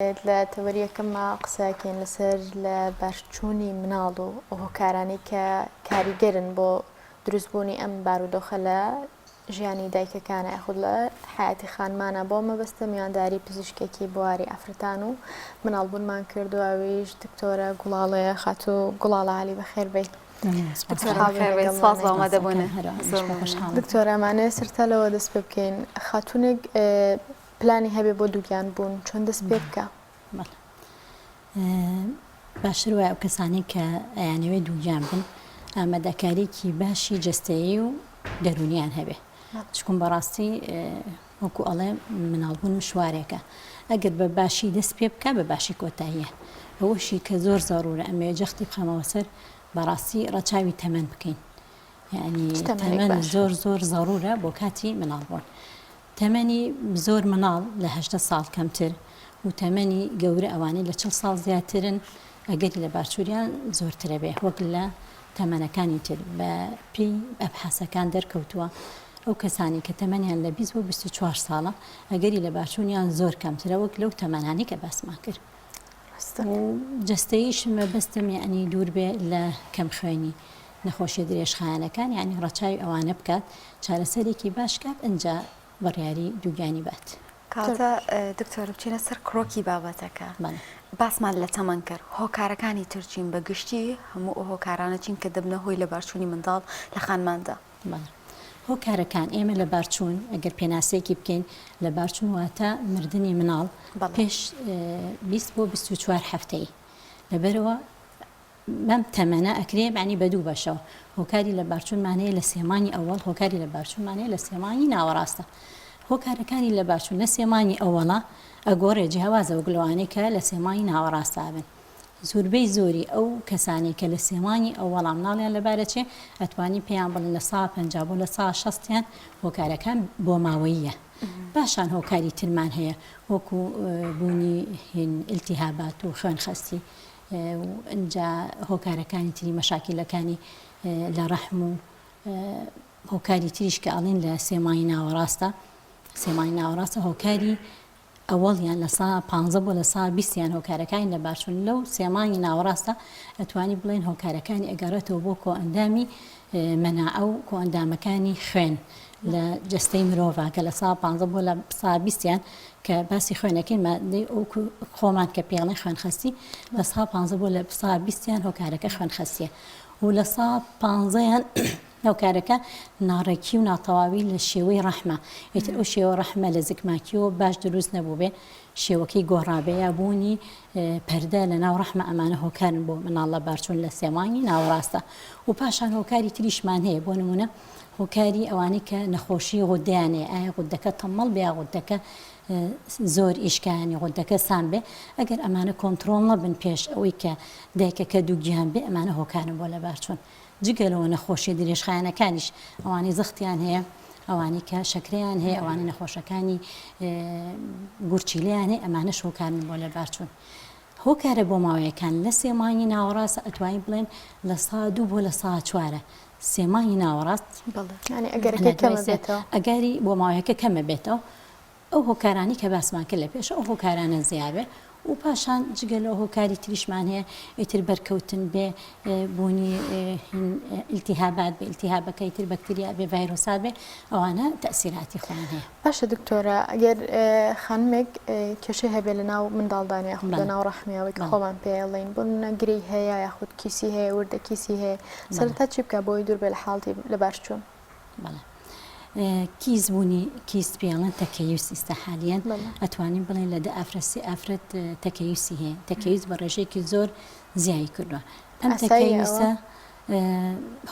لە تەوەریەکەمە قسەکەین لەسەر لە باشچوونی مناڵ و هۆکارانی کە کاریگەرن بۆ دروستبوونی ئەم بارودۆخە لە ژیانی دایکەکانە یاخود لە حیاتی خانمانە بۆ مەبەستە میوانداری پزیشکێکی بواری ئافرەتان و مناڵبوونمان کردووەویش دکتۆرە گوڵاڵەیە خاتو گوڵاڵە عالی بەخێربێت. دکتۆرە ئەمانەیە سەرتا لەوە دەست پێ بکەین خاتوونێک پلانی هەبێ بۆ دووگیان بوون چۆن دەست پێ بکە؟ باشتر وایە ئەو کەسانی کە ئەیانەوێ دووگیان بن ئامادەکاریکی باشی جەستەیی و دەرونیان هەبێ چکم بەڕاستی وەکو ئەڵێ مناڵبوون شوارێکە ئەگەر بە باشی دەست پێ بکە بە باشی کۆتاییە ئەوەشی کە زۆر زەڕورە ئەمێ جەختی بخەمەوە سەر بەڕاستی ڕەچاوی تەمەن بکەین یعنی تەمەن زۆر زۆر زەڕورە بۆ کاتی مناڵبوون. تەمەنی زۆر مناڵ لە 18 ساڵ کەمتر و تەمەنی گەورە ئەوانەی لە 40 ساڵ زیاترن ئەگەری لە بارچووریان زۆرترە بێ وەک لە تەمەنەکانی تر بە پێی ئەبحاسەکان دەرکەوتووە ئەو کەسانی کە تەمەنیان لە 20 بۆ 24 ساڵە ئەگەری لە بارچوونیان زۆر کەمترە وەک لەو تەمەنانی کە باسمان کرد. جەستەییش مەبەستم یعنی دوور بێ لە کەم خوێنی نەخۆشیە درێژخایەنەکان یعنی ڕەچاوی ئەوانە بکات چارەسەرێکی باش کات ئەنجا بەڕیاری دووگانی بات. کاتە دکتۆر بچینە سەر کڕۆکی بابەتەکە باسمان لە تەمەن کرد هۆکارەکانی ترچین بە گشتی هەموو ئەو هۆکارانە چین کە دەبنە هۆی لە بارچوونی منداڵ لە خانماندا. هۆکارەکان ئێمە لە بارچوون ئەگەر پێناسەیەکی بکەین لە بارچوون واتە مردنی مناڵ پێش 20 بۆ 24 هەفتەی لەبەرەوە مەم تەمەنە ئەکرێ بانی بە دوو بەشەوە هۆکاری لە بارچوونمانەیە لە سێمانی ئەوەڵ هۆکاری لە بارچوونمانەیە لە سێمانی ناوەڕاستە هۆکارەکانی لە بارچوون لە سێمانی ئەوەڵە ئەگۆڕێ جیاوازە وەگلوانەی کە لە سێمانی ناوەڕاستە بن زۆربەی زۆری ئەو کەسانی کە لە سێمانی ئەوەڵام ناڵیان لەبارە چێ ئەتوانی پێیان بڵن لە 150 بۆ لە 160یان هۆکارەکان بۆ ماوەیە باشان هۆکاری ترمان هەیە وەکو بوونی ئیلتیهابات و خوێنخەستی ئەنجا هۆکارەکانی تری مەشاکیلەکانی لە ڕەحم و هۆکاری تریش کە ئەڵێن لە سێمانی ناوەڕاستە سێمانی ناوەڕاستە هۆکاری ئەوەڵیان لە 15 بۆ لە 120یان هۆکارەکانی لە بارچوون لەو سێمانی ناوەڕاستە ئەتوانی بڵێن هۆکارەکانی ئەگەڕێتەوە بۆ کۆئەندامی مەناعە و کۆئەندامەکانی خوێن لە جەستەی مرۆڤ کە لە 15 بۆ لە 120یان کە باسی خوێنەکەی مادەی ئەو خۆمان کە پێڵێن خوێنخەستی لە 15 بۆ لە 120یان هۆکارەکە خوێنخەستیە و لە 115یان هۆکارەکە ناڕێکی و ناتەواوی لە شێوەی ڕەحمە ئێتر ئەو شێوە ڕەحمە لە زگماکیەوە باش دروست نەبوو بێ شێوەکەی گۆڕابەیە بوونی پەردە لە ناو ڕەحمە ئەمانە هۆکارن بۆ مناڵ لە بارچوون لە سێمانی ناوەڕاستە و پاشان هۆکاری تریشمان هەیە بۆ نمونە هۆکاری ئەوانەی کە نەخۆشی غودیانێ ئایا غودەکە تەمەڵ بێ غودەکە زۆر ئیشکانی غودەکە سان بێ ئەگەر ئەمانە کۆنتڕۆڵ نەبن پێش ئەوەی کە دایکەکە دووگیان بێ ئەمانە هۆکارن بۆ لە بارچوون جگەلەوە نەخۆشی درێژخایەنەکانیش ئەوانی زەختیان هەیە ئەوانی کە شەکرەیان هەیە ئەوانی نەخۆشەکانی گورچیلیان هەیە ئەمانەش هۆکارن بۆ لە بارچوون هۆکارە بۆ ماوەیەکان لە سێمانی ناوەڕاستە ئەتوانین بڵێن لە 102 بۆ لە 104 سێمانی ناوەڕاست ئەگەری بۆ ماوەیەکە کەمە بێتەوە ئەو هۆکارانی کە باسمان کرد لە پێش ئەو هۆکارانە زیابێ و پاشان جگەلەوە هۆکاری تریشمان هەیە ئیتر بەرکەوتن بێ بوونی ئیلتیهابات بێ ئیلتیهابەکە ئیتر بەکتریا بێ ڤایرۆسات بێ ئەوانە تەئسیراتی خۆیان هەیە. باشە دکتۆرە ئەگەر خانمێک کێشەی هەبێ لە ناو منداڵدانی یاخود لە ناو ڕەحمیەوەی کە خۆمان پێڵێن بۆ گرەی هەیە یاخود کیسی هەیە وردە کیسی هەیە سەرەتا چی بکە بۆی دوور بێ لە حاڵتی لە بارچوون؟ کیس بوونی کیست پێڵەن تەکەیوسی ئستەحالیان ئەتوانین بڵێن لە ئافرەتی ئافرەت تەکەیوسی هەیە تەکەیوس بە ڕێژەیەکی زۆر زیایی کردووە ئەم تەکەیوسە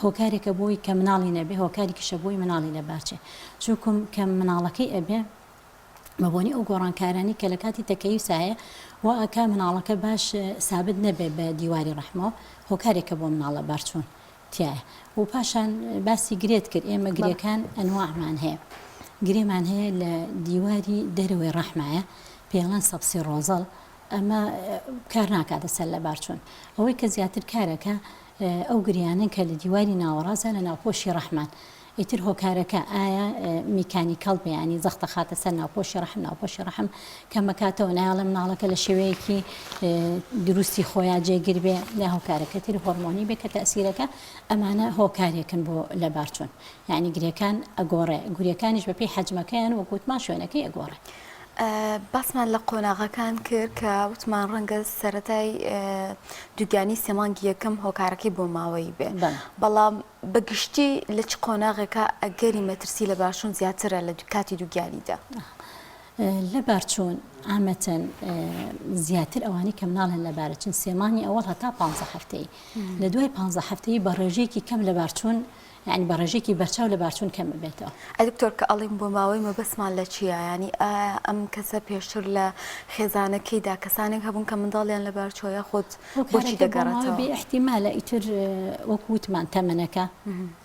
هۆکارێکە بۆی کە مناڵی نەبێ هۆکاری کشە بۆی مناڵی لە بارچێ چونکم کە مناڵەکەی ئەبێ مەبوونی ئەو گۆڕانکارانی کە لە کاتی تەکەیوس هەیە و ئەکا مناڵەکە باش سابت نەبێ بە دیواری ڕەحمەوە هۆکارێکە بۆ مناڵە بارچوون تایە و پاشان باسی گرێت کرد ئێمە گرێکان ئەنواعمان هەیە گرێمان هەیە لە دیواری دەرەوەی ڕەحمایە پێڵەن سەبسی ڕۆزەڵ ئەمە کار ناکاتە سەر لە بارچوون ئەوەی کە زیاتر کارەکە ئەو گریانن کە لە دیواری ناوەڕاستە لە ناوپۆشی ڕەحمان ئیتر هۆکارەکە ئایا میکانیکەڵ بەیانی زەختە خاتە سەر ناوپۆشی ڕەحم ناوپۆشی ڕەحم کە مەکاتەوە نایڵە مناڵەکە لە شێوەیەکی دروستی خۆیان جێگیر بێ لە هۆکارەکە تر هۆرمۆنی بێ کە تەسیرەکە ئەمانە هۆکارێکن بۆ لە بارچوون یعنی گرێکان ئەگۆڕێ گوریەکانیش بەپێی حەجمەکەیان وەکوتمان شوێنەکەی ئەگۆڕێ. باسمان لە قۆناغەکان کرد کە وتمان ڕەنگە سەرەتای دووگانی سێمانگی یەکەم هۆکارەکەی بۆ ماوەی بێ بەڵام بەگشتی لە چ قۆناغێکە ئەگەری مەترسی لە باشوون زیاترە لە کاتی دووگانیدا لە بارچوون ئامەتەن زیاتر ئەوانی کە مناڵن لە بارەچن سێمانی ئەوەڵ هەتا 15 هەفتەی لە دوای 15 هەفتەی بە ڕێژێکی کەم لە بارچوون یعنی بە ڕێژێکی بەرچاو لە بارچوون کەم بێتەوە. دکتۆر کە ئەڵیم بۆ ماوەی مەبەسمان لە چییە ینی ئەم کەسە پێشتر لە خێزانەکەیدا کەسانێک هەبوون کە منداڵیان لە بارچۆیە خۆت بۆچی دەگەڕێتەوە بێ احتیمالە ئیتر وەکووتمان تەمەنەکە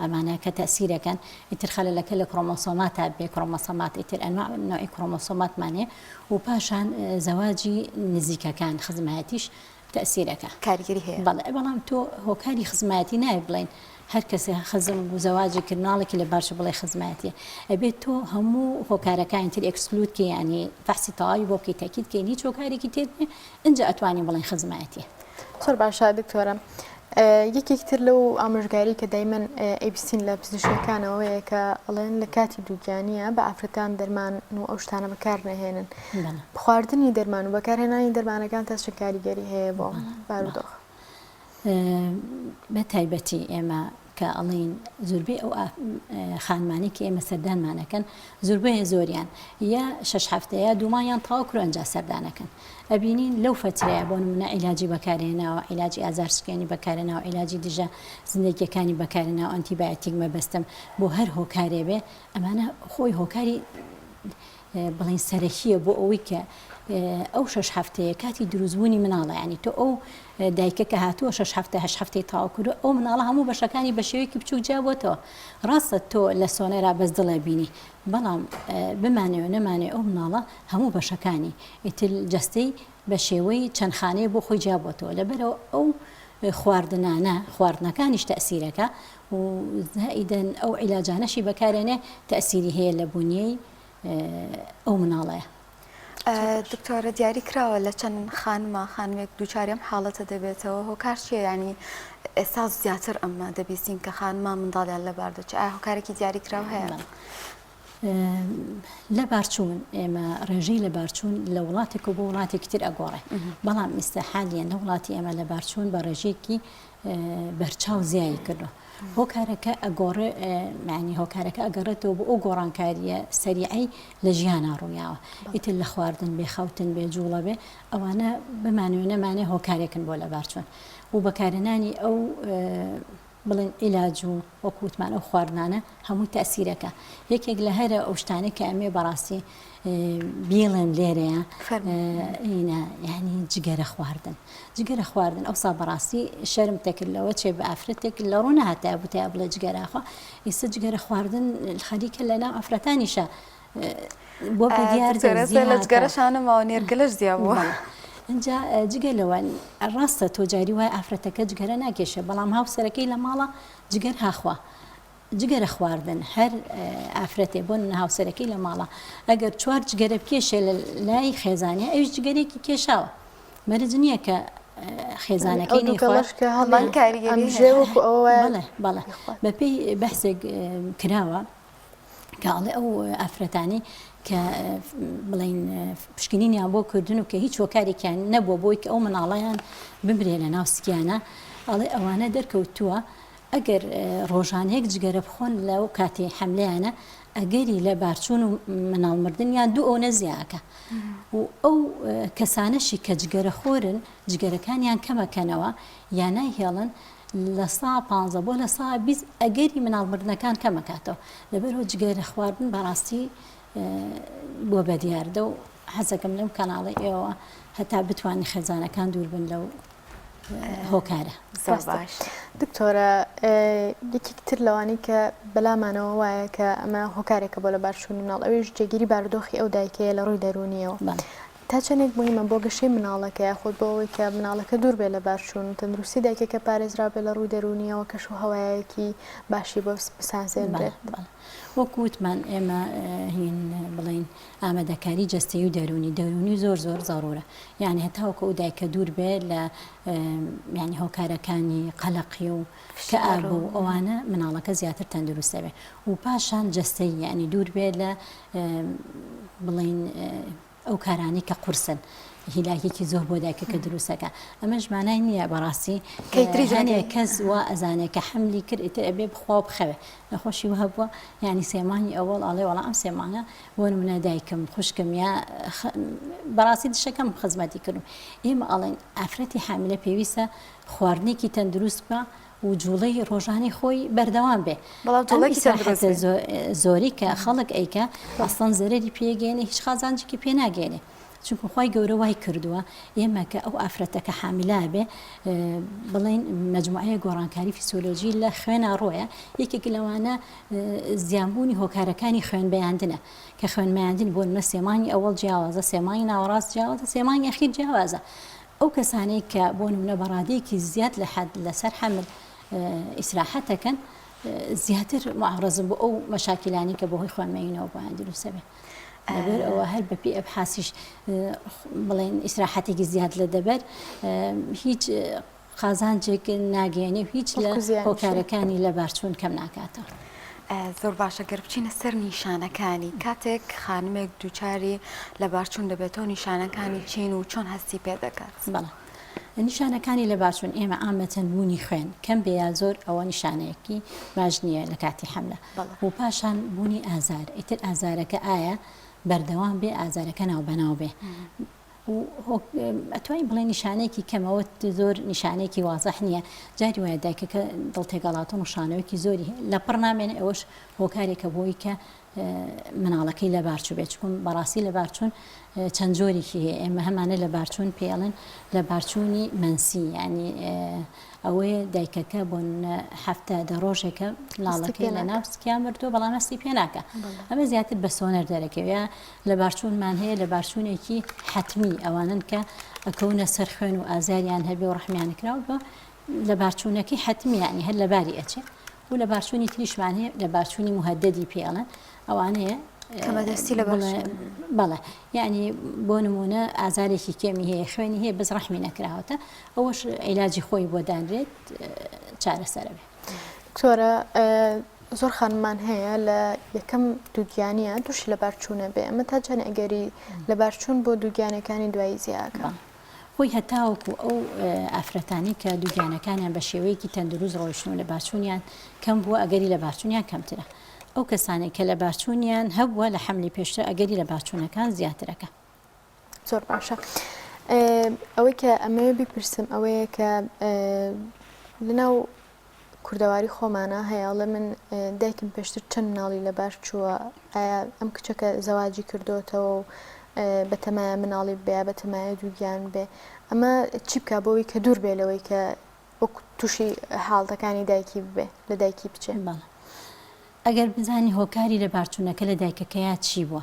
ئەمانە کە تەسیرەکەن ئیتر خەلەلەکە لە کڕۆمۆسۆمات تا بێ کڕۆمۆسۆمات ئیتر ئەنواعی کڕۆمۆسۆماتمانێ و پاشان زەواجی نزیکەکان خزمەتیش تەسیرەکە کاریگەری هەیە بەڵام تۆ هۆکاری خزمەتی نایە بڵین هەر کەسێ خزم و زەواجی کردناڵێکی لە باشە بڵێ خزمەتیە ئەبێت تۆ هەموو هۆکارەکان تر ئەکسکلود کە ینی فەحسی تەواوی بۆ بکەی تاکید کەی هیچ هۆکارێکی تێ ئینجا ئەتوانی بڵێن خزمەتیە. زۆر باشە دکتۆرە یەکێکتر لەو ئامۆژگاری کە دایمەن ئەیبیستین لە پزیشکەکانەوەیە کە ئەڵێن لە کاتی دووگیانیە بە ئافرەتان دەرمان و ئەو شتانە بەکار نەهێنن بخواردنی دەرمان و بەکارهێنانی دەرمانەکان تا چ کاریگەری هەیە بۆ بارودۆخ بە تایبەتی ئێمە کە ئەڵین زۆربەی ئەو خانمانی کە ئێمە سەردانمانەکەن زۆربەیە زۆریان یا 6 هەفتەیە دومایان تاوەکو ئەنجا سەردانەکەن ئەبینین لەو فترەیە بۆ نمونە عیلاجی بەکارهێناوە عیلاجی ئازارسکێنی بەکارهێناوە عیلاجی دژە زندگیەکانی بەکارهێناوە ئەنتیبایۆتیک مەبەستم بۆ هەر هۆکارێ بێ ئەمانە خۆی هۆکاری بڵین سەرەکیە بۆ ئەوەی کە ئەو 6 هەفتەیە کاتی دروستبوونی مناڵە ینی تۆ ئەو دایکە کە هاتووە 6 هەفتە 8 هەفتەی تاواکوورە ئەو مناڵە هەموو بەشەکانی بە شێوەیەکی بچووک جیابووەتەوە ڕاستە تۆ لە سۆنەرا بەس دڵە بینی بەڵام بمانەوە نەمانێ ئەو مناڵە هەموو بەشەکانی ئیتر جەستەی بە شێوەی چەند خانەیە بۆ خۆی جیابووەتەوە لەبەرەوە ئەو خواردنانە خواردنەکانیش تەسیرەکە و زائیدەن ئەو عیلاجانەشی بەکارێنێ تەسیری هەیە لە بوونیەی ئەو مناڵەیە. دکتۆرە دیاری کراوە لە چەند خانمێک دووچاریم حاڵەتە دەبێتەوە هۆکار چیە ینی ئێستا زیاتر ئەمە دەبیستین کە خانما منداڵیان لە باردەچ ئایا هۆکارێکی دیاری کراو هەیە لە بارچوون ئێمە ڕێژەی لە بارچوون لە وڵاتێک و بۆ وڵاتێکی تر ئەگۆڕێ بەڵام ئێستاحالیان لە وڵاتی ئێمە لە بارچوون بە ڕێژەیەکی بەرچاو زیایی کردو هۆکارەکە ئەگۆڕێ معنی هۆکارەکە ئەگەڕێتەوە بۆ ئەو گۆڕانکاریە سەریعی لە ژیانە ڕوویاوە ئیتر لە خواردن بێ خەوتن بێ جوڵە بێ ئەوانە بمانوێ نەمانێ هۆکارێکن بۆ لە بارچوون و بەکارهێنانی ئەو بڵێن عیلاج و وەکووتمان ئەو خواردنانە هەمووی تەسیرەکە یەکێک لە هەرە ئەو شتانەی کە ئەمێ بەڕاستی بیڵێن لێرەیە ینی جگەرە خواردن ئەوسا بەڕاستی شەرم تەکردلەوە چێ بە ئافرەتێک لە ڕوو نەهاتە بوتیا بڵێ جگەراخوا ئێستا جگەرە خواردن خەریکە لە ناو ئەفرەتانیشە بۆ بە دیار لە جگەرەشانەماوە نێرگەلەش زیابووە اینجا جگەلەوە ڕاستە تۆ جاری وای ئافرەتەکە جگەرە ناکێشە بەڵام هاوسەرەکەی لە ماڵە جگەر هاخوا جگەرە خواردن هەر ئافرەتێ بۆ هاوسەرەکەی لە ماڵە ئەگەر 4 جگەرە بکێشێ لە لای خێزانە ئەوش جگەرێکی کێشاوە مەرج نییە کە خێزانەکەی بەڵێ بەپێی بەحسێک کراوە کاڵێ ئەو ئافرەتانی کە بڵین پشکنینیان بۆ کردن و کە هیچ هۆکارێکیان نەبووە بۆی کە ئەو مناڵەیان بمرێ لە ناو سکیانە ئەڵێ ئەوانە دەرکەوتووە ئەگەر ڕۆژانەیەک جگەرە بخۆن لەو کاتێ حملەیانە ئەگەری لە بارچوون و مناڵمردن یان دوو ئەو نەزیاکە و ئەو کەسانەشی کە جگەرە خۆرن جگەرەکانیان کەمەکەنەوە یان نایهێڵن لە 115 بۆ لە 120 ئەگەری مناڵمردنەکان کەمەکاتەوە لەبەرەوە جگەرە خواردن بەڕاستی بۆ بەدیاردە و حەزەکەم لەم کەناڵی ئێوە هەتا بتوانین خێزانەکان دوور بن لەو هۆکارە. دکتۆرە یەکێکتر لەوانی کە بەلامانەوە وایە کە ئەمە هۆکارێکە بۆ لە بارچوونی مناڵ ئەوێش جێگیری بارودۆخی ئەو دایکەیە لە ڕووی دەرونیەوە تا چەندێک بوویمە بۆ گەشەی مناڵەکە یاخود بۆ ئەوەی کە مناڵەکە دوور بێ لە بارچوون تەندروستی دایکەکە پارێزرا بێ لە ڕووی دەرونیەوە کەش و هەوایەکی باشی بۆ بسازێنرێت. وەکووتمان ئێمە هین بڵین ئامادەکاری جەستەی و دەرونی زۆر زارورە، یعنی هەتاوەکە ئەو دایکە دوور بێ لە ینی هۆکارەکانی قەلەقی و کە ئابوو ئەوانە مناڵەکە زیاتر تەندروستە بێ و پاشان جەستەی یعنی دوور بێ لە بڵین ئەو کارانی کە قورسن هیلاکێکی زۆر بۆ دایکەکە دروستەکە. ئەمەش مانای نییە بەڕاستی هەنێک کەس وا ئەزانێت کە حملی کرد ئیتر ئەبێ بخوا بخەوێ نەخۆشی وە هەبووە یعنی سێمانی ئەوەڵ ئاڵێ وەڵام ئەم سێمانە بۆ نمونە دایکم خوشکم یا بەڕاستی دشەکەم خزمەتی کردم ئێمە ئەڵێن ئافرەتی حاملە پێویستە خواردنێکی تەندروست بە و جوڵەی ڕۆژانی خۆی بەردەوام بێ. زۆری کە خەڵک ئەیکە ئەسڵەن زەرەری پێگەێنێ هیچ خازانجێکی پێ ناگەێنێ چونکە خی گەورە وای کردووە ئێمە کە ئەو ئافرەتەکە حامیلا بێ بڵین مەجموعەیە گۆڕانکاری فیسیۆلۆژی لە خوێنە ڕۆیە یەکێک لەوانە زیانبوونی هۆکارەکانی خوێن بەیاندنە کە خوێنمەیاندن بۆ نمە سێمانی ئەوەڵ جیاوازە سێمانی ناوەڕاست جیاوازە سێمانی ئەخیر جیاوازە ئەو کەسانەی کە بۆ نمونە بەڕادەیەکی زیاد لە حەد لەسەر حەمل ئیسراحەتەکەن زیاتر معڕزم بۆ ئەو مەشاکلانی کە بۆهۆی خوێنمەینەوە بۆیان دروستە بێ. لەبەر ئەوە هەر بە پێ ئەبحاسیش بڵێن ئیسراحەتێکی زیاد لە دەبەر هیچ قازانجێک ناگەێنێ و هیچ لە هۆکارەکانی لە بارچوون کەم ناکاتەوە. زۆر باشە گەر بچینە سەر نیشانەکانی کاتێک خانمێک دووچاری لە بارچوون دەبێتەوە نیشانەکانی چین و چۆن هەستی پێ دەکات؟ بەڵێ نیشانەکانی لە بارچوون ئێمە ئامەتەن بوونی خوێن کەم بێ یا زۆر ئەوە نیشانەیەکی باش نییە لە کاتی حەملە و پاشان بوونی ئازار ئیتر ئازارەکە ئایا بەردەوام بێ ئازارەکە ناو بەناو بێ ئەتوانین بڵێ نیشانەیەکی کەمەوە زۆر نیشانەیەکی وازەح نییە جاری وایە دایکەکە دڵتێگەڵاتە و شانەوەیکی زۆری لە پڕ نامێنێ ئەوەش هۆکارێکە بۆی کە مناڵەکەی لە بارچوو بێت چکم بەڕاستی لە بارچوون چەند جۆرێکی هەیە ئێمە هەمانە لە بارچوون پێڵن لە بارچوونی منسی ینی ئەوەیە دایکەکە بۆ هەفتە دە ڕۆژێکە لاڵەکەی لە ناوسکیان مردووە بەڵام هەستی پێ ناکە ئەمە زیاتر بە سۆنەر دەرەکەوێ لە بارچوونمان هەیە لە بارچوونێکی حتمی ئەوانن کە ئەکەونە سەر خوێن و ئازاریان هەبێ و ڕحمیان کراوە بە لە بارچوونەکەی حتمی ینی هەر لە باری ئەچێ و لە بارچوونی تریشمان هەیە لە بارچوونی مهددی پێڵن ئەوانەیە کەمەدەستی لە بەڵێ یعنی بۆ نمونە ئازارێکی کێمی هەیە خوێنی هەیە بەس ڕەحمی نەکراوەتە ئەوەش عیلاجی خۆی بۆ دانرێت چارەسەرە بێ. دکتۆرە زۆر خانمان هەیە لە یەکەم دووگیانیە تووشی لە بارچوونە بێ ئەمە تا چەند ئەگەری لە بارچوون بۆ دووگیانەکانی دوایی زیاکە خۆی هەتاوەکو ئەو ئافرەتانی کە دووگیانەکانیان بە شێوەیەکی تەندروست ڕۆیشتن لە بارچوونیان کەم بووە ئەگەری لە بارچوونیان کەمترە ئەو کەسانێک کە لە بارچوونیان هەبووە لە حەملی پێشتر ئەگەری لە بارچوونەکان زیاترەکە. زۆر باشە ئەوەی کە ئەمەوێ بیپرسم ئەوەیە کە لەناو کوردەواری خۆمانە هەیەڵێ من دایکم پێشتر چەند مناڵی لە بار چووە ئایا ئەم کچەکە زەواجی کردوتەوە و بەتەمایە مناڵی بێ بەتەمایە دووگیان بێ ئەمە چی بکە بۆەوەی کە دوور بێ لەوەی کە وەک تووشی حاڵەکانی دایکی بێ لە دایکی بچێ. ئەگەر بزانی هۆکاری لە بارچوونەکە لە دایکەکەیان چی بووە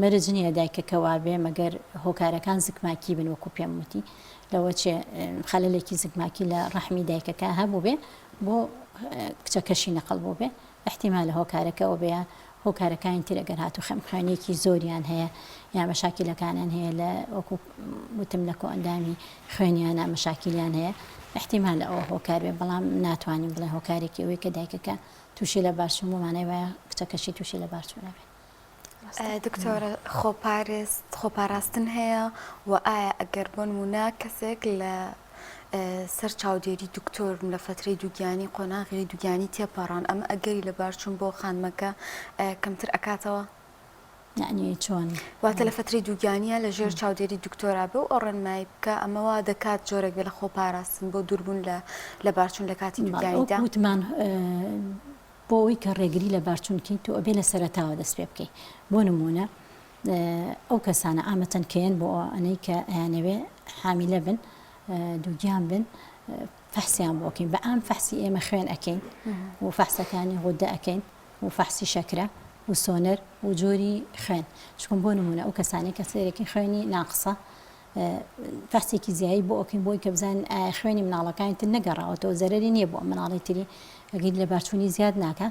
مەرج نییە دایکەکە وابێ مەگەر هۆکارەکان زگماکی بن وەکو پێم وتی لەوە چێ خەلەلێکی زگماکی لە ڕەحمی دایکەکە هەبوو بێ بۆ کچەکەشی نەقڵ بوو بێ احتیمال لە هۆکارەکەەوە بێ هۆکارەکانی تر ئەگەر هاتو خەمخوێنێکی زۆریان هەیە یا مەشاکلەکانیان هەیە لە وەکو وتم لە کۆئەندامی خوێنیانە مەشاکلیان هەیە احتیمال لە ئەوە هۆکار بێ بەڵام ناتوانین بڵێ هۆکارێکی ئەوەی کە دایکەکە تووشی لە بارچوون بۆمانەی وایە کچەکەشی تووشی لە بارچوونە بێ. دکتۆرە خۆپاراستن هەیە و ئایا ئەگەر بۆ نمونە کەسێک لە سەر چاودێری دکتۆر لە فترەی دووگیانی قۆناغی دووگیانی تێپەڕان ئەمە ئەگەری لە بارچوون بۆ خانمەکە کەمتر ئەکاتەوە؟ یعنی چۆن واتە لە فترەی دووگیانیە لە ژێر چاودێری دکتۆرا بێ و ئەو ڕێنمایی بکە ئەمەوە دەکات جۆرێک بێ لە خۆپاراستن بۆ دووربوون لە بارچوون لە کاتی دووگیانیدا وتمان بۆ ئەوی کە ڕێگری لە بارچوونکەیت و ئەبێ لە سەرەتاوە دەست پێ بکەیت بۆ نمونە ئەو کەسانە ئامەتەن کێن بۆ ئەنەی کە ئەیانەوێ حامیلە بن دووگیان بن فەحسیان بۆکەین بە ئام فەحسی ئێمە خوێن ئەەکەین و فەحسەکانی غودە ئەەکەین و فەحسی شەکرە و سۆنەر و جۆری خوێن چکم بۆ نمونە ئەو کەسانی کە سێرەی خوێنی ناقسە فەرسێکی زیایی بۆ ئۆکەین بۆی کە بزان خوێنی مناڵەکانتر نەگەڕاوەتەوە زەرری نییە بۆ مناڵی تری ئەگەر لە بارچوونی زیاد ناکە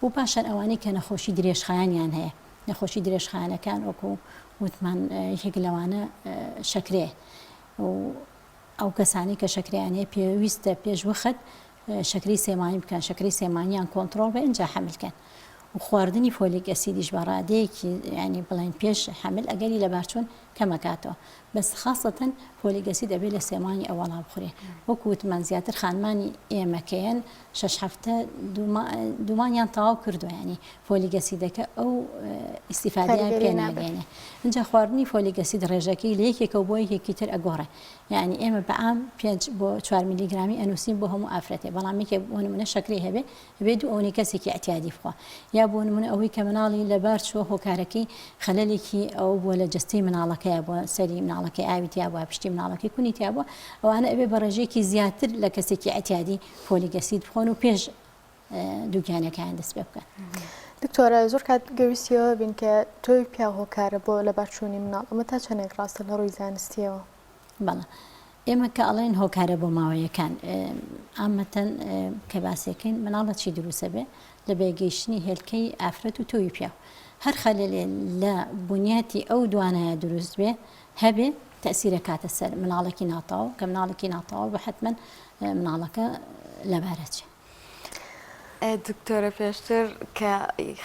و پاشان ئەوانەی کە نەخۆشی درێژخایانیان هەیە نەخۆشی درێژخایانەکان وەکو وتمان یەک لەوانە شەکرێ و ئەو کەسانی کە شەکریانەیە پێویستە پێش وەخت شەکری سێمانی بکەن شەکری سێمانیان کۆنتترۆل بە ئەنج حملکەن و خواردنی فۆلیک ئەسیدیش بە ڕادەیەکی ینی بڵێن پێش حمل ئەگەری لە بارچوون کەمەکاتەوە بەس خاصەتەن فۆلیک ئەسید دەبێت لە سێمانی ئەوەڵا بخورێ وەکو وتمان زیاتر خانمانی ئێمەکەیان 6 هەفتە دومانیان تەواو کردو ینی فۆلیک ئەسیدەکە ئەو ئیسیفادەیان پێ ناگەێنێ اینجا خواردنی فۆلیک ئەسید ڕێژەکەی لە یەکێکە بۆ یەکێکی تر ئەگۆڕێ یعنی ئێمە بەعام 5 بۆ 4 میلیگرامی ئەنووسین بۆ هەموو ئافرەتێ بەڵام یەکێ بۆ نمونە شەکری هەبێ هەبێت دوو ئەوەی کەسێکی ئەتیادی بخوا یا بۆ نمونە ئەوەی کە مناڵی لەبار چوە هۆکارەکەی خەلەلێکی ئەو بۆ لە جستەی مناڵەکەیە بۆ سەری مناڵەکەی ئاویتیا بووە پشتی مناڵەکەی کونیتیا بووە ئەوانە ئەبێ بە ڕێژەیەکی زیاتر لە کەسێکی ئەتیادی فۆلیک ئەسید بخۆن و پێش دووگیانەکەیان دەست پێ بکەن. دکتۆرە زۆر کات گەویستیەوە بین کە تۆی پیا هۆکارە بۆ لە بارچوونی مناڵ ئەمە تا چەندێک ڕاستە لە ڕووی زانستیەوە؟ بەڵێ ئێمە کە ئەڵێن هۆکارە بۆ ماوەیەکان ئامەتەن کە باسێکین مناڵە چی دروستە بێ لە بێگەیشتنی هێلکەی ئافرەت و تۆوی پیا هەر خەلەلێ لە بنیاتی ئەو دوانایە دروست بێ هەبێ تەسیرە کاتە سەر مناڵێکی ناتاو کە مناڵێکی ناتاوە بە حتمما مناڵەکە لەبارەچێ. دکتۆرە پێشتر کە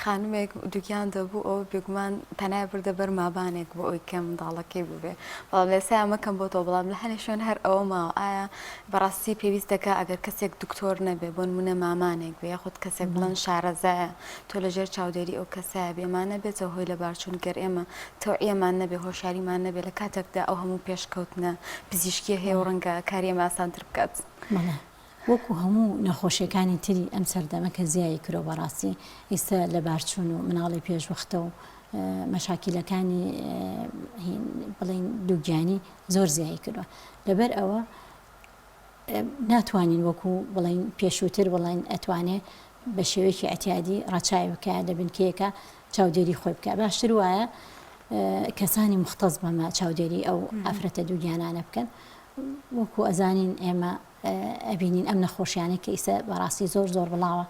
خانمێک دووگیان دەبوو ئەو بێگومان پەنای بردە بەر مابانێک بۆ ئەوی کە منداڵەکەی ببێ بەڵام لە سای مەکەم بۆ تۆ بەڵام لە هەنێ شوێن هەر ئەوە ماوە ئایا بەڕاستی پێویست دەکە ئەگەر کەسێک دکتۆر نەبێ بۆ نمونە مامانێک بێ یاخود کەسێک بڵەن شارەزایە تۆ لەژێر چاودێری ئەو کەسایە بێمان نەبێتەوە هۆی لە بارچوون گەر ئێمە تەوعیەمان نەبێ هۆشیاریمان نەبێ لە کاتێکدا ئەو هەموو پێشکەوتنە پزیشکیە هەیە و ڕەنگە کاریەمە ئاسانتر بکات. وەکو هەموو نەخۆشیەکانی تری ئەم سەردەمە کە زیایی کرۆ بەڕاستی ئێستا لە بارچوون و مناڵی پێشوەختە و مەشاکیلەکانی بڵین دووگیانی زۆر زیایی کردووە لەبەر ئەوە ناتوانین وەکو بڵین پێشووتر بڵین ئەتوانێ بە شێوەیەکی ئەتیادی ڕاچاوی بکە لە بنکەیەکە چاودێری خۆی بکە باشتر وایە کەسانی مختەز بەمە چاودێری ئەو ئافرەتە دووگیانانە بکەن وەکو ئەزانین ئێمە ئەبینین ئەم نەخۆشیانە کە ئیسە بەڕاستی زۆر زۆر بڵاوە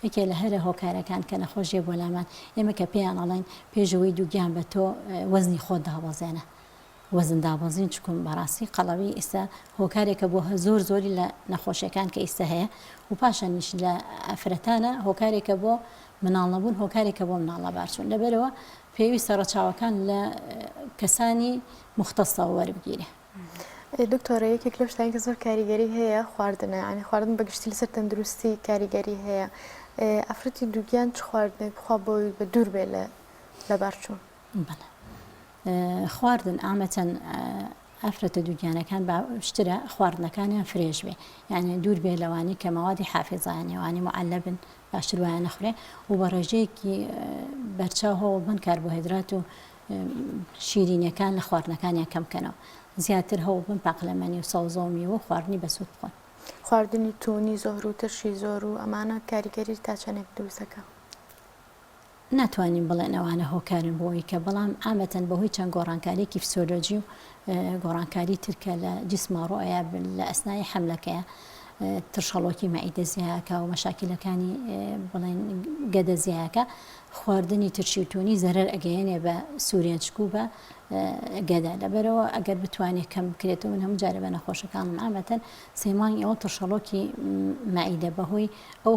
یەکێ لە هەرە هۆکارەکان کە نەخۆشیە بۆ لامان ئێمە کە پێیان ئەڵێن پێشەوەی دووگیان بە تۆ وەزنی خۆت دابەزێنە وەزن دابەزین چکم بەڕاستی قەڵەوی ئێستا هۆکارێکە بۆ زۆر زۆری لە نەخۆشیەکان کە ئێستا هەیە و پاشانیش لە ئافرەتانە هۆکارێکە بۆ مناڵ نەبوون هۆکارێکە بۆ مناڵە بارچوون لەبەرەوە پێویستە ڕەچاوەکان لە کەسانی مختەسەوە وەربگیرێ. دکتۆرە یەکێک لەو شتانی کە زۆر کاریگەری هەیە خواردنە ینی خواردن بەگشتی لەسەر تەندروستی کاریگەری هەیە ئافرەتی دووگیان چ خواردنێک بخوا بۆی بە دوور بێ لە بارچوون؟ خواردن ئامەتەن ئافرەتە دووگیانەکان باشترە خواردنەکانیان فرێژ بێ یعنی دوور بێ لەوانی کە مەوادی حافظانیوانی معلبن باشتر وایە نەخورێ و بە ڕێژەیەکی بەرچاوهەوە بن کاربۆهیدرات و شیرینیەکان لە خواردنەکانیان کەمکەنەوە زیاتر هەوڵ بن پاقلەمەنی و سەوزە و میوە خواردنی بەسوود بخۆن. خواردنی تونی زۆر و ترشی زۆر و ئەمانە کاریگەری تا چەندێک دروستەکە؟ ناتوانین بڵێن ئەوانە هۆکارن بۆی کە بەڵام ئامەتەن بەهۆی چەند گۆڕانکاریەکی فسیۆلۆجی و گۆڕانکاری ترکە لە جسمەڕۆیە لە ئەسنای حملەکەیە ترشەڵۆکی مەعیدە زیایەکە و مەشاکیلەکانی بڵێن گەدە زیایەکە خواردنی ترشی و تونی زەرەر ئەگەیەنێ بە سوورێنچک و بە گەدا لەبەرەوە ئەگەر بتوانێت کەم بکرێتەوە من هەموو جارە بە نەخۆشەکانم ئامەتەن سێمانی ئەوە ترشەڵۆکی مەعیدە بەهۆی ئەو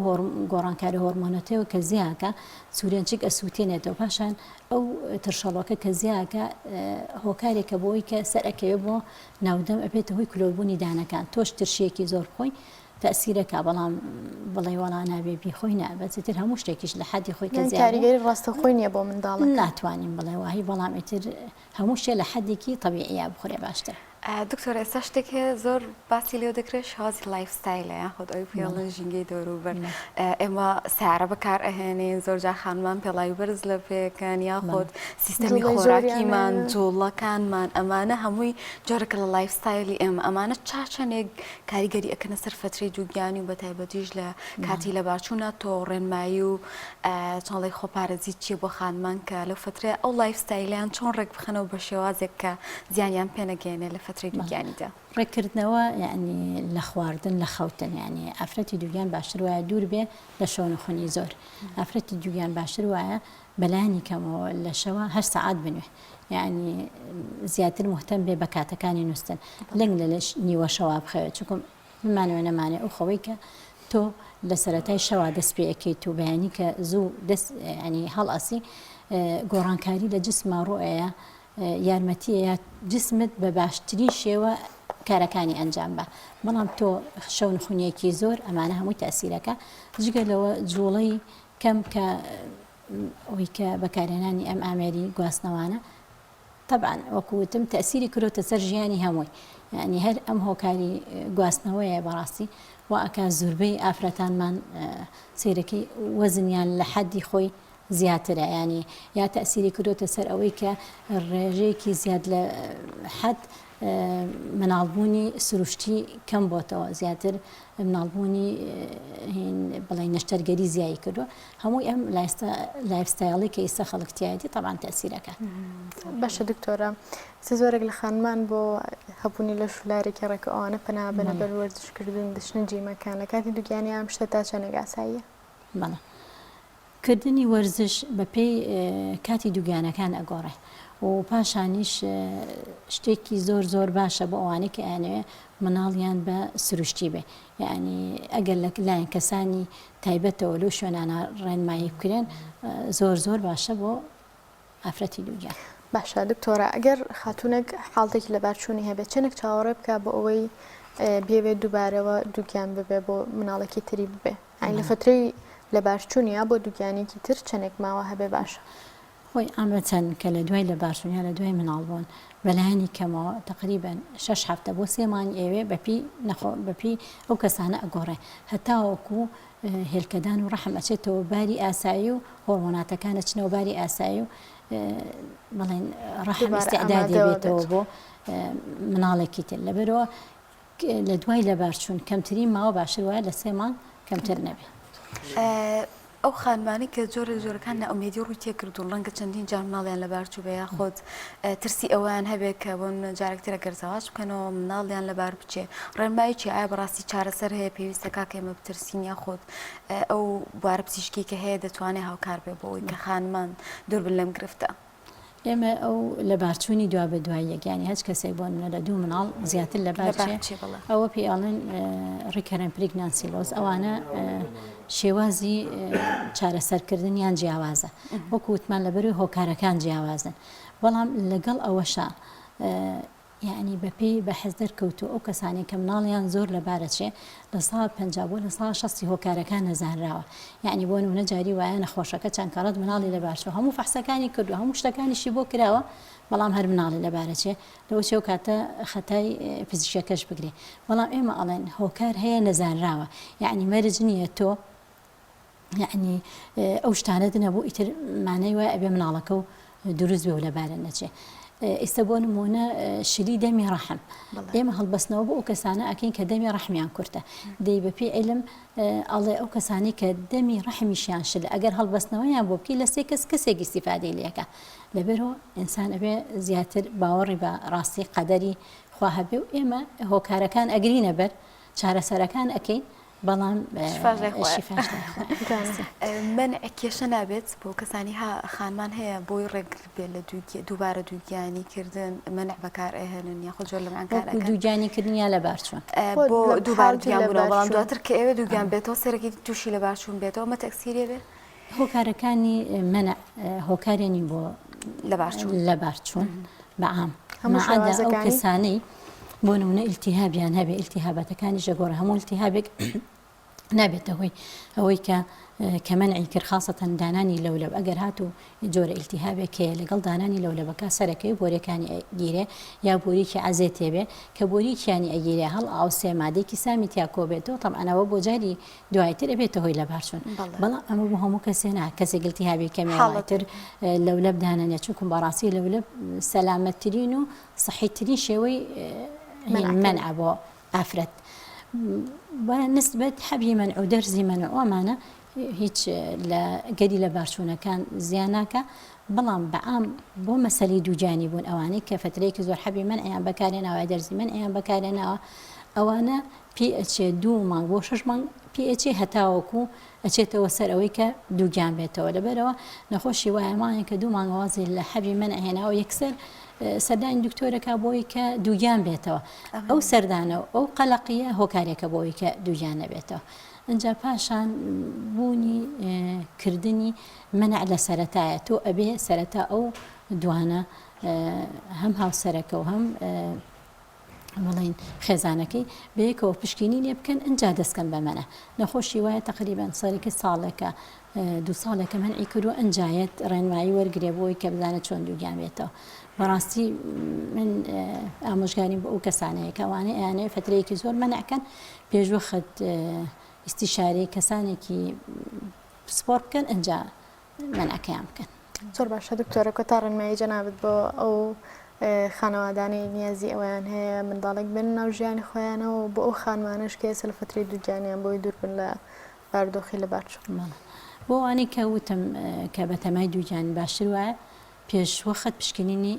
گۆڕانکاری هۆرمۆنەتەوە کە زیاکە سوورێنچک ئەسووتێنێتەوە پاشان ئەو ترشەڵۆکە کە زیاکە هۆکارێکە بۆی کە سەر ئەکەوێت بۆ ناودەم ئەبێتە هۆی کلۆربوونی دانەکان تۆش ترشیەکی زۆر بخۆی تەسیرەکە بەڵام بڵێ وەڵا نابێ بیخۆی نابەتتر هەموو شتێکیش لە حەدی خۆی کە کاریگەری ڕاستەخۆی نییە بۆ منداڵ ناتوانین بڵێ وای بەڵام ئیتر هەموو شتێ لە حەدێکی طبیعیە بخورێ باشتر. دکتۆر ئێستا شتێک هەیە زۆر باسی لێو دەکرێت شازی لایف ستایلە یاخود ئەوی پێڵەن ژینگەی دەوروبەر ئێمە سیارە بەکار ئەهێنین زۆرجا خانمان پێڵاوی بەرز لە پێەکان یاخود سیستەمی خۆراکیمان جوڵەکانمان ئەمانە هەمووی جۆرەکە لە لایف ستایلی ئێمە ئەمانە چاچەنێک کاریگەری ئەکەنە سەر فترەی دووگیانی و بەتایبەتیش لە کاتی لە باشوونە تۆ ڕێنمایی و چۆنڵی خۆپارێزی چیە بۆ خانمان کە لەو فترێ ئەو لایف ستایلیان چۆن ڕێک بخەنەوە بە شێوازێک کە زیانیان پێنەگەێنێ لە فترەی دووگیانیدا ڕێکردنەوە یعنی لە خواردن لە خەوتن یعنی ئافرەتی دووگیان باشتر وایە دوور بێ لە شەونەخۆنی زۆر ئافرەتی دووگیان باشتر وایە بەلایانی کەمەوە لە شەوە 8 ساعات بنوێ یعنی زیاتر مهتەم بێ بە کاتەکانی نووسن لەنگ لە نیوە شەوا بخەوێت چونکم بمانەوە نەمانێ ئەو خەوەی کە تۆ لە سەرەتای شەوا دەست پێ ئەەکەیت و بەیانی کە زوو دەست ینی هەڵئەسی گۆڕانکاری لە جسمما ڕۆەیە یارمەتیە جسمت بە باشترین شێوە کارەکانی ئەنجام بە بەڵام تۆ شەو نخونیەکی زۆر ئەمانە هەمووی تاسیرەکە جگە لەوە جوڵەی کەم کە ئەوی کە بەکارێنانی ئەم ئامێری گواستنەوانە طبعا وەکوتم تەسیری کرۆتە سەر ژیانی هەمووی ینی هەر ئەم هۆکاری گواستنەوەیە بەڕاستی و ئەکا زوربەی ئافرەتانمان سیرەکەی وەزنیان لە حەدی خۆی زیاترە ینی یا تەسیری کردوتە سەر ئەوەی کە ڕێژەیەکی زیاد لە حەد مناڵبوونی سروشتی کەم بۆتەوە زیاتر مناڵبوونی بڵێ نەشتەرگەری زیایی کردووە هەمووی ئەم لایفستایڵی کە ئێستا خەڵکتیایەتی طبعاً تەسیرەکە باشە دکتۆرە زۆرێک لە خانمان بۆ هەبوونی لە شولارێکی ڕێکەوانە پەنابەنە بەر وەرزشکردن دشتن جیمەکان لە کاتی دووگیانی ئەم شتە تا چەندێک ئاساییە بەڵێ کردنی وەرزش بەپێی کاتی دووگیانەکان ئەگۆڕێ و پاشانیش شتێکی زۆر زۆر باشە بۆ ئەوانەی کە ئەیانەوێ مناڵیان بە سروشتی بێ یعنی ئەگەر لە لایەن کەسانی تایبەتەوە لەو شوێنانە ڕێنمایی بکرێن زۆر زۆر باشە بۆ ئافرەتی دووگیان باشە دکتۆرە ئەگەر خاتوونێک حاڵتێکی لە بارچوونی هەبێت چنێک چاوەڕێ بکە بۆ ئەوەی بێوێت دووبارەوە دووگیان ببێ بۆ مناڵێکی تری ببێ لە فترەی لە باشچوونیا بۆ دووگیانێکی تر چەندێک ماوە هەبێ باشە خۆی ئامەچەند کە لە دوای لە باشوونیا لە دوای مناڵبوون بەلایانی کەمەوە تقریبان 6 هەفتە بۆ 3 مانگ ئێوێ بەپی ئەو کەسانە ئەگۆڕێ هەتاوەکو هێلکەدان و ڕەحم ئەچێتەوە باری ئاسایی و هۆرمۆناتەکانە چنەوە باری ئاسایی و بڵێن ڕەحم ئیستیعدادی بێتەوە بۆ مناڵێکی تر لەبەرەوە لە دوای لە بارچوون کەمترین ماوە باشتر وایە لە 3 مانگ کەمتر نەبێت ئەو خانمانی کە جۆرە جۆرەکان نە ئومێدی ڕووی تێکردوون ڕەنگە چەندین جار مناڵیان لە بارچوو بە یاخۆت ترسی ئەویان هەبێت کە بۆن جارێکترە گەرزەواج بکەنەوە مناڵیان لەبار بچێ ڕێنمایکی ئایا بەڕاستی چارەسەر هەیە پێویستە کاکە ئێمە بترسین یاخۆت ئەو بوارە پزیشکی کە هەیە دەتوانێت هاوکار بێ بۆ ئەوی کە خانمان دوور بن لەم گرفتە ئێمە ئەو لە بارچوونی دوا بە دوای یەکیانی هەچ کەسێک بۆ منە لە 2 مناڵ زیاتر لە بارچێ ئەوە پێڵێن ڕیکەرەن پرێگنانسیلۆز ئەوانە شێوازی چارەسەرکردنیان جیاوازە وەکو وتمان لەبەروی هۆکارەکان جیاوازن بەڵام لەگەڵ ئەوەشە یعنی بەپێی بەحەز دەرکەوتو ئەو کەسانی کە مناڵیان زۆر لەبارەچێ لە ساڵ 50 بۆ لە ساڵ 60 هۆکارەکان نەزانراوە یعنی بۆ نمونە جاری وایە نەخۆشەکە چەند کەڕەت مناڵی لەبارچوە هەموو فەحسەکانی کردو هەموو شتەکانیشی بۆ کراوە بەڵام هەر مناڵی لەبارەچێ لەوە چێو کاتە خەتای پزیشکەکەش بگرێ بەڵام ئێمە ئەڵێن هۆکار هەیە نەزانراوە یعنی مەرج نییە تۆ یعنی ئەو شتانە دنەبوو ئیتر مانەی وایە ئەبێ مناڵەکە و دروست بێ و لەبارە نەچێ ئێستا بۆ نمونە شلی دەمی ڕەحم ئێمە هەڵبەستنەوە بۆ ئەو کەسانە ئەکەین کە دەمی ڕەحمیان کورتە دەی بەپێی عیلم ئەڵێ ئەو کەسانی کە دەمی ڕەحمیشیان شلە ئەگەر هەڵبەستنەوەیان بۆ بکەی لە 3 کەس کەسێک ئیستیفادەی لێکە لەبەرەوە ئینسان ئەبێ زیاتر باوەڕی بە ڕاستی قەدەری خوا هەبێ و ئێمە هۆکارەکان ئەگرینە بەر چارەسەرەکان ئەەکەین بەڵام منعکێشە نابێت بۆ کەسانی خانمان هەیە بۆی ڕێگر بێت لە دووبارە دووگیانی کردن منع بەکار ئەهێنن یاخود جۆر لەمانکارەکە دووگیانی کردنیا لە بارچوون بۆ دووبارە دووگیان بوونەوە بەڵام دواتر کە ئێوە دووگیان بێتەوە سەرەکی تووشی لە بارچوون بێتەوە مە تەکسیرێ بێت هۆکارەکانی منع هۆکارێنی بۆ لە بارچوون بەعام مەعادە ئەو کەسانەی بۆ نمونە ئیلتیهابیان هەبێ ئیلتیهابەتەکانی ژەگۆڕە هەموو ئیلتیهابێک نابێتە هۆی ئەوەی کە منعی کرد خاصەتەن دانانی لەولەب ئەگەر هاتو جۆرە ئیلتیهابێکەیە لەگەڵ دانانی لەولەبەکە سەرەکەی بۆریەکانی گیرێ یا بۆریکی عەزێ تێبێ کە بۆریکیانی ئەگیرێ هەڵ ئاو سێ مادێکی سامی تیا کۆبێتەوە تەمەنەوە بۆ جاری دوایتر ئەبێتە هۆی لە بارچوون بەڵام ئەمە بۆ هەموو کەسێ نا کەسێک ئیلتیهابی کەمێتر لەولەب دانانێت چونکم بەڕاستی لەولەب سەلامەتترین و سەحیترین شێوەی منع بۆ ئافرەت نسبەت حەبی منع و دەرزی منع ئەمانە هیچ لە گەری لە بارچوونەکان زیانناکە بەڵام بەعام بۆ مەسەلی دووجانی بوون ئەوانەی کە فترەیەکی زۆر حەبی منعیان بەکارێناوە دەرزی منعیان بەکارێناوە ئەوانە پێ ئەچێ 2 مانگ بۆ 6 مانگ پێ ئەچێ هەتاوەکو ئەچێتەوە سەر ئەوەی کە دووگیان بێتەوە لەبەرەوە نەخۆشی وایەمانە کە 2 مانگوازی لە حەبی منع هێناوە یەکسەر سەردانی دکتۆرەکە بۆی کە دووگیان بێتەوە ئەو سەردانە ئەو قەلەقیە هۆکارێکە بۆی کە دووگیان نەبێتەوە ئەجا پاشان بوونی کردنی منع لە سەرەتایە تۆ ئەبێ سەرەتا ئەو دوانە هەم هاوسەرەکە و هەم بڵین خێزانەکەی بەیەکەوە پشکینی لێ بکەن ئەجا دەستکەن بە منە نەخۆشی وایە تقریبان سەرێکی ساڵێکە 2 ساڵێکە منعی کردو ئەنجایەت ڕێنمایی وەرگێ بۆی کە بزانە چۆن دووگیان بێتەوە بەڕاستی من ئامۆژگاریم بۆ ئەو کەسانەیە کەوانەیە ئەیانەیە فترەیەکی زۆر منعکەن پێشوەخت ئیستیشارەی کەسانێکی سپۆر بکەن ئەجا منعەکەیان بکەن زۆر باشە دکتۆرە کە تا ڕێنمایی جەنابەت بۆ ئەو خانەوادانی نیازی ئەویان هەیە منداڵێک بن ناو ژیانی خۆیانەوە بۆ ئەو خانمانش کە ئێستا لە فترەی دووگیانیان بۆی دوور بن لە بارودۆخی لە بارچوون بۆ ئەوانەی کە وتم کە بە تەمای دووگیانی باشتر وایە پێشوەخت پشکنینی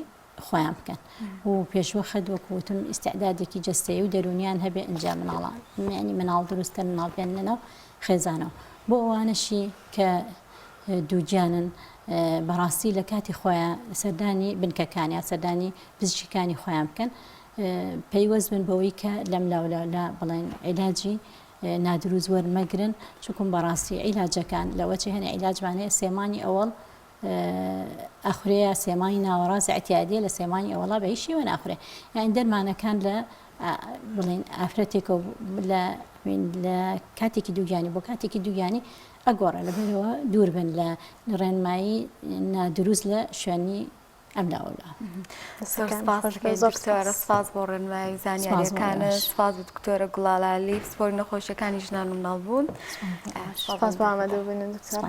خۆیان بکەن و پێشوەخت وەکوتم ئیستعدادێکی جەستەیی و دەرونیان هەبێ ئەنجا مناڵان یعنی مناڵ دروستکەن مناڵ بێننەوە خێزانەوە بۆ ئەوانەشی کە دووگیانن بەڕاستی لە کاتی خۆیان سەردانی بنکەکانی سەردانی پزیشکیەکانی خۆیان بکەن پەیوەست بن بەوەی کە لەم لاولە بڵێن عیلاجی نادروست وەرمەگرن چونکم بەڕاستی عیلاجەکان لەوەچی هەنێ عیلاجوانەیە سێمانی ئەوەڵ ئەخورەیە سێمانی ناوەڕاست اعتیادیە لە سێمانی ئەوەڵا بە هیچ شێوە ناخورێ یان دەرمانەکان لە بڵێن ئافرەتێکە لە کاتێکی دووگیانی بۆ کاتێکی دووگیانی ئەگۆڕە لەبەرەوە دوور بن لە ڕێنمایی نادروست لە شوێنی ئەم لاوەلا سپاس بۆ ڕێنمایی زانیاریەکانە سپاس بۆ دکتۆرە گوڵاڵالی سپۆری نەخۆشیەکانی ژنان و مناڵ بوون سپاس بۆ ئامادەبوونن دکتۆر.